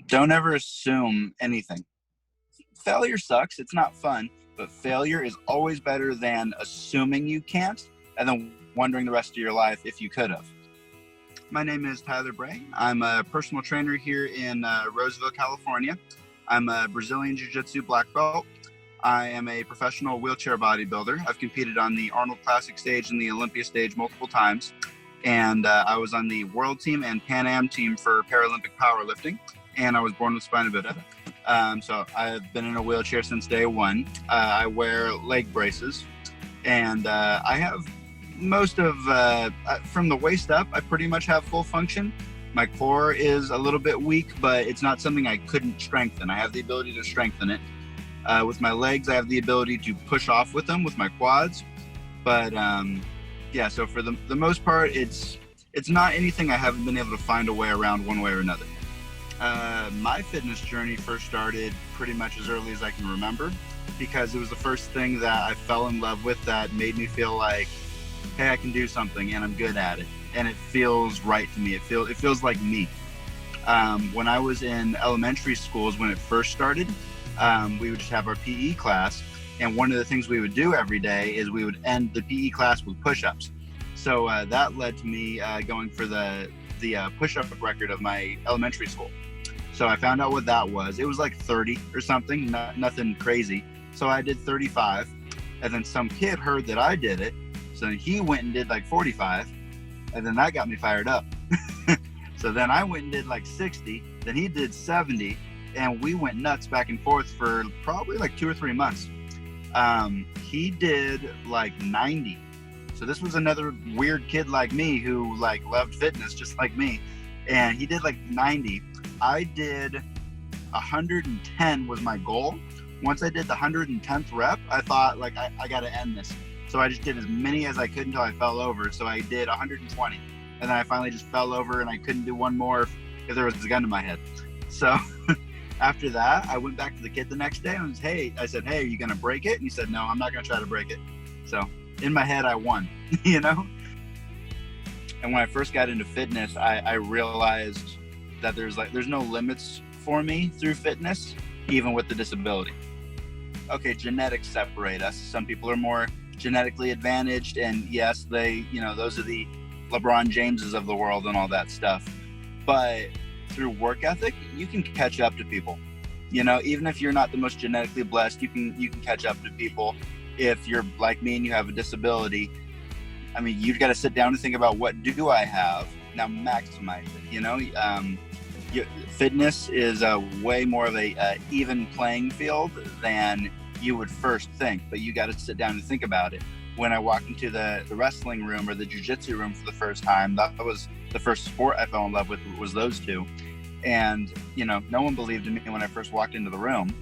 Don't ever assume anything. Failure sucks. It's not fun, but failure is always better than assuming you can't and then wondering the rest of your life if you could have. My name is Tyler Brey. I'm a personal trainer here in Roseville, California. I'm a Brazilian Jiu-Jitsu black belt. I am a professional wheelchair bodybuilder. I've competed on the Arnold Classic stage and the Olympia stage multiple times. And I was on the world team and Pan Am team for Paralympic Powerlifting. And I was born with Spina Bifida. So I've been in a wheelchair since day one. I wear leg braces. And I have most of, from the waist up, I pretty much have full function. My core is a little bit weak, but it's not something I couldn't strengthen. I have the ability to strengthen it. With my legs, I have the ability to push off with them with my quads. But yeah, so for the most part, it's not anything I haven't been able to find a way around one way or another. My fitness journey first started pretty much as early as I can remember, because it was the first thing that I fell in love with that made me feel like, hey, I can do something and I'm good at it. And it feels right to me. It feels like me. When I was in elementary schools, when it first started, we would just have our PE class. And one of the things we would do every day is we would end the PE class with push-ups. So that led to me going for the push-up record of my elementary school. So I found out what that was. It was like 30 or something, nothing crazy. So I did 35, and then some kid heard that I did it. So he went and did like 45, and then that got me fired up. So then I went and did like 60, then he did 70, and we went nuts back and forth for probably like 2 or 3 months. He did like 90. So this was another weird kid like me who like loved fitness just like me. And he did like 90. I did 110 was my goal. Once I did the 110th rep, I thought like, I got to end this. So I just did as many as I could until I fell over. So I did 120. And then I finally just fell over and I couldn't do one more if there was a gun to my head. So after that, I went back to the kid the next day and I said, hey, are you going to break it? And he said, no, I'm not going to try to break it. So in my head, I won, you know? And when I first got into fitness, I realized that there's no limits for me through fitness, even with the disability. Okay, genetics separate us. Some people are more genetically advantaged, and yes, those are the LeBron Jameses of the world and all that stuff. But through work ethic, you can catch up to people. You know, even if you're not the most genetically blessed, you can catch up to people. If you're like me and you have a disability, I mean, you've got to sit down and think about, what do I have? Now maximize it, you know? Fitness is way more of a even playing field than you would first think, but you got to sit down and think about it. When I walked into the wrestling room or the jiu-jitsu room for the first time, that was the first sport I fell in love with, was those two. And, you know, no one believed in me when I first walked into the room,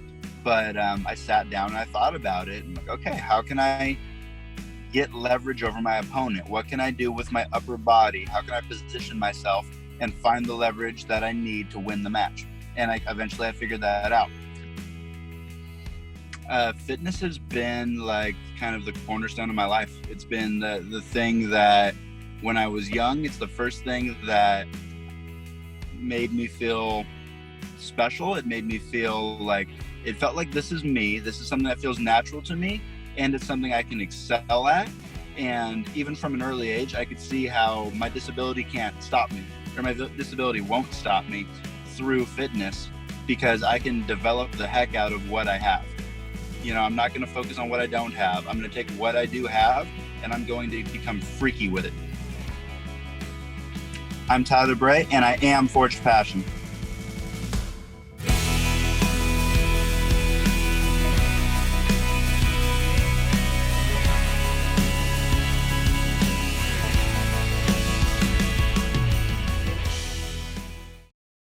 but I sat down and I thought about it. And like, okay, how can I get leverage over my opponent? What can I do with my upper body? How can I position myself and find the leverage that I need to win the match? And eventually I figured that out. Fitness has been like kind of the cornerstone of my life. It's been the thing that when I was young, it's the first thing that made me feel special. It made me feel like, it felt like this is me. This is something that feels natural to me, and it's something I can excel at. And even from an early age, I could see how my disability can't stop me, or my disability won't stop me through fitness, because I can develop the heck out of what I have. You know, I'm not going to focus on what I don't have. I'm going to take what I do have, and I'm going to become freaky with it. I'm Tyler Brey, and I am Forged Passion.